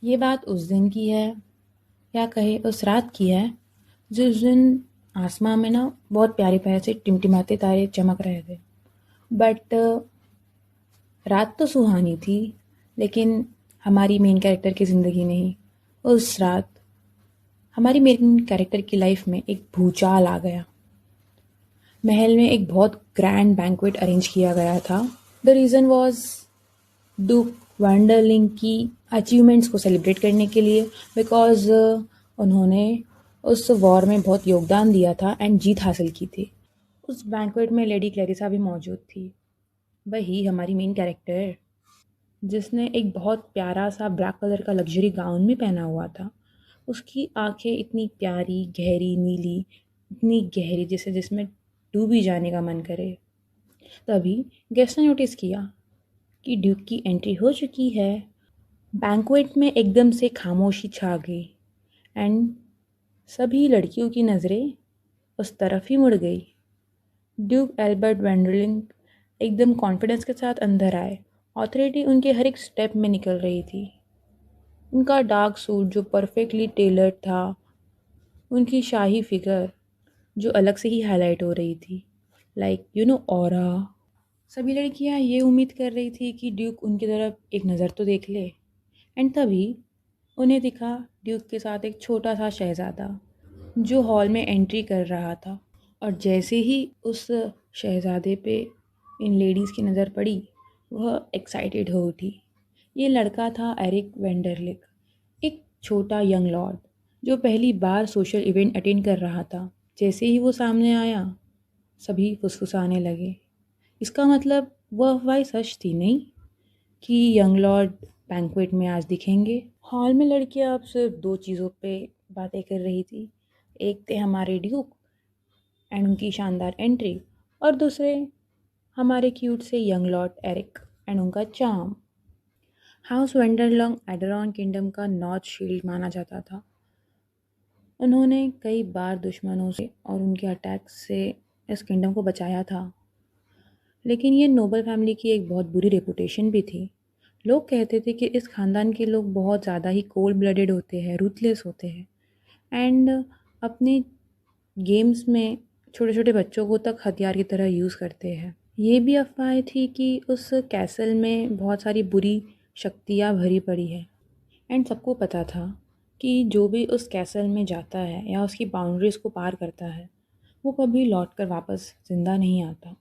ये बात उस दिन की है या कहे उस रात की है जिस दिन आसमां में ना बहुत प्यारे प्यारे से टिमटिमाते तारे चमक रहे थे। बट रात तो सुहानी थी, लेकिन हमारी मेन कैरेक्टर की ज़िंदगी नहीं। उस रात हमारी मेन कैरेक्टर की लाइफ में एक भूचाल आ गया। महल में एक बहुत ग्रैंड बैंक्वेट अरेंज किया गया था। द रीज़न वॉज डूक वंडरलिंग की अचीवमेंट्स को सेलिब्रेट करने के लिए, बिकॉज उन्होंने उस वॉर में बहुत योगदान दिया था एंड जीत हासिल की थी। उस बैंक्वेट में लेडी क्लेरिसा भी मौजूद थी, वही हमारी मेन कैरेक्टर, जिसने एक बहुत प्यारा सा ब्लैक कलर का लग्जरी गाउन भी पहना हुआ था। उसकी आंखें इतनी प्यारी गहरी नीली, इतनी गहरी जैसे जिसमें डूब ही जाने का मन करे। तभी गेस्ट ने नोटिस किया कि ड्यूक की एंट्री हो चुकी है। बैंक्वेट में एकदम से खामोशी छा गई एंड सभी लड़कियों की नज़रें उस तरफ ही मुड़ गई। ड्यूक एल्बर्ट वेंडरलिंग एकदम कॉन्फिडेंस के साथ अंदर आए। ऑथोरिटी उनके हर एक स्टेप में निकल रही थी। उनका डार्क सूट जो परफेक्टली टेलर्ड था, उनकी शाही फिगर जो अलग से ही हाईलाइट हो रही थी, लाइक ऑरा। सभी लड़कियां ये उम्मीद कर रही थी कि ड्यूक उनकी तरफ एक नज़र तो देख ले। एंड तभी उन्हें दिखा ड्यूक के साथ एक छोटा सा शहज़ादा जो हॉल में एंट्री कर रहा था। और जैसे ही उस शहज़ादे पे इन लेडीज़ की नज़र पड़ी, वह एक्साइटेड हो उठी। ये लड़का था एरिक वेंडरलिक, एक छोटा यंग लॉर्ड जो पहली बार सोशल इवेंट अटेंड कर रहा था। जैसे ही वो सामने आया, सभी फुसफुसाने लगे। इसका मतलब वह अफवाह सच थी नहीं कि यंग लॉर्ड बैंक्वेट में आज दिखेंगे। हॉल में लड़कियां अब सिर्फ दो चीज़ों पे बातें कर रही थी। एक थे हमारे ड्यूक एंड उनकी शानदार एंट्री, और दूसरे हमारे क्यूट से यंग लॉर्ड एरिक एंड उनका चार्म। हाउस वेंडरलॉन्ग एडरॉन किंगडम का नॉर्थ शील्ड माना जाता था। उन्होंने कई बार दुश्मनों से और उनके अटैक्स से इस किंगडम को बचाया था, लेकिन ये नोबल फैमिली की एक बहुत बुरी रेपुटेशन भी थी। लोग कहते थे कि इस खानदान के लोग बहुत ज़्यादा ही कोल्ड ब्लडेड होते हैं, रूथलेस होते हैं एंड अपने गेम्स में छोटे छोटे बच्चों को तक हथियार की तरह यूज़ करते हैं। ये भी अफवाह थी कि उस कैसल में बहुत सारी बुरी शक्तियाँ भरी पड़ी है एंड सबको पता था कि जो भी उस कैसल में जाता है या उसकी बाउंड्रीज़ को पार करता है, वो कभी लौट कर वापस ज़िंदा नहीं आता।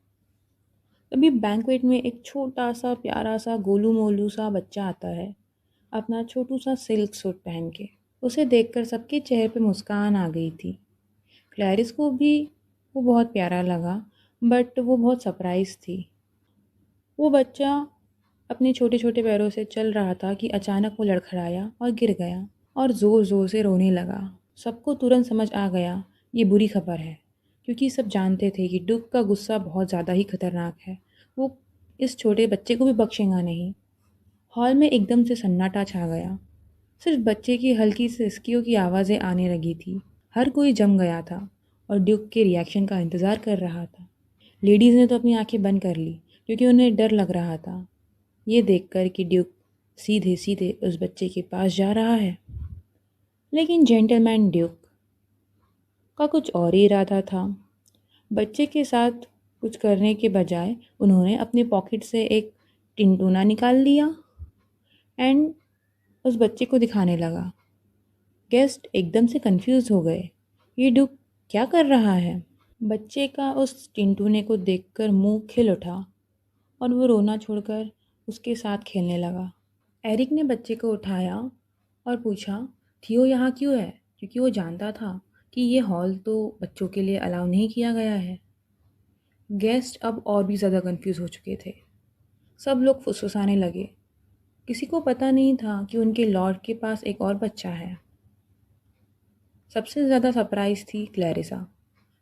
तभी बैंक्वेट में एक छोटा सा प्यारा सा गोलू मोलू सा बच्चा आता है, अपना छोटू सा सिल्क सूट पहन के। उसे देखकर सबके चेहरे पे मुस्कान आ गई थी। क्लैरिस को भी वो बहुत प्यारा लगा, बट वो बहुत सरप्राइज थी। वो बच्चा अपने छोटे छोटे पैरों से चल रहा था कि अचानक वो लड़खड़ाया और गिर गया और ज़ोर ज़ोर से रोने लगा। सबको तुरंत समझ आ गया ये बुरी खबर है, क्योंकि सब जानते थे कि डुक का गुस्सा बहुत ज़्यादा ही खतरनाक है। वो इस छोटे बच्चे को भी बख्शेगा नहीं। हॉल में एकदम से सन्नाटा छा गया। सिर्फ बच्चे की हल्की सी सिसकियों की आवाज़ें आने लगी थी। हर कोई जम गया था और ड्यूक के रिएक्शन का इंतज़ार कर रहा था। लेडीज़ ने तो अपनी आंखें बंद कर ली, क्योंकि उन्हें डर लग रहा था ये देखकर कि ड्यूक सीधे सीधे उस बच्चे के पास जा रहा है। लेकिन जेंटलमैन ड्यूक का कुछ और ही इरादा था। बच्चे के साथ कुछ करने के बजाय उन्होंने अपने पॉकेट से एक टिनटूना निकाल लिया एंड उस बच्चे को दिखाने लगा। गेस्ट एकदम से कंफ्यूज हो गए, ये ड्यूक क्या कर रहा है। बच्चे का उस टिनटूने को देखकर मुंह खिल उठा और वो रोना छोड़कर उसके साथ खेलने लगा। एरिक ने बच्चे को उठाया और पूछा, थियो यहाँ क्यों है? क्योंकि वो जानता था कि ये हॉल तो बच्चों के लिए अलाउ नहीं किया गया है। गेस्ट अब और भी ज़्यादा कंफ्यूज हो चुके थे। सब लोग फुसफुसाने लगे। किसी को पता नहीं था कि उनके लॉर्ड के पास एक और बच्चा है। सबसे ज़्यादा सरप्राइज थी क्लैरिसा,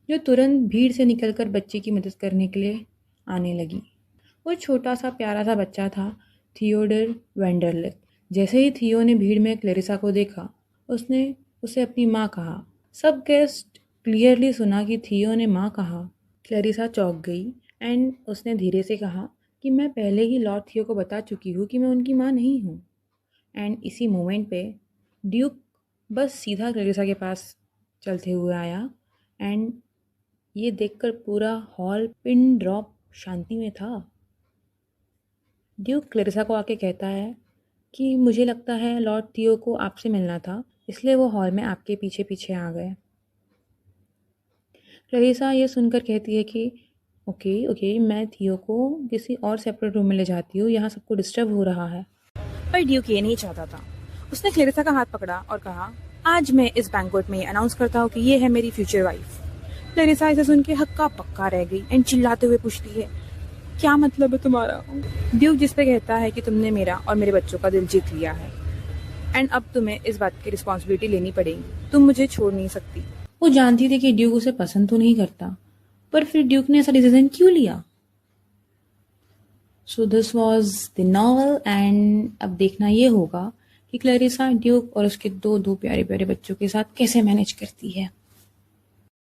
जो तुरंत भीड़ से निकलकर बच्चे की मदद करने के लिए आने लगी। वो छोटा सा प्यारा सा बच्चा था, थियोडर वेंडरलिक। जैसे ही थियो ने भीड़ में क्लैरिसा को देखा, उसने उसे अपनी माँ कहा। सब गेस्ट क्लियरली सुना कि थियो ने माँ कहा। क्लैरिसा चौंक गई एंड उसने धीरे से कहा कि मैं पहले ही लॉर्ड थियो को बता चुकी हूँ कि मैं उनकी माँ नहीं हूँ। एंड इसी मोमेंट पे ड्यूक बस सीधा क्लेरिसा के पास चलते हुए आया एंड ये देखकर पूरा हॉल पिन ड्रॉप शांति में था। ड्यूक क्लेरिसा को आके कहता है कि मुझे लगता है लॉर्ड थियो को आपसे मिलना था, इसलिए वो हॉल में आपके पीछे पीछे आ गए। क्लेरिसा ये सुनकर कहती है कि ओके ओके, मैं थियो को किसी और सेपरेट रूम में ले जाती हूँ, यहाँ सबको डिस्टर्ब हो रहा है। पर ड्यूक ये नहीं चाहता था। उसने क्लेरिसा का हाथ पकड़ा और कहा, आज मैं इस बैंक्वेट में अनाउंस करता हूँ कि ये है मेरी फ्यूचर वाइफ। क्लेरिसा इसे सुन के हक्का पक्का रह गई एंड चिल्लाते हुए पूछती है, क्या मतलब है तुम्हारा? ड्यूक जिस पे कहता है कि तुमने मेरा और मेरे बच्चों का दिल जीत लिया है एंड अब तुम्हें इस बात की रिस्पॉन्सिबिलिटी लेनी पड़ेगी, तुम मुझे छोड़ नहीं सकती। वो जानती थी कि ड्यूक उसे पसंद तो नहीं करता, पर फिर ड्यूक ने ऐसा डिसीजन क्यों लिया? So this was the novel and अब देखना ये होगा कि क्लेरिसा ड्यूक और उसके दो प्यारे प्यारे बच्चों के साथ कैसे मैनेज करती है।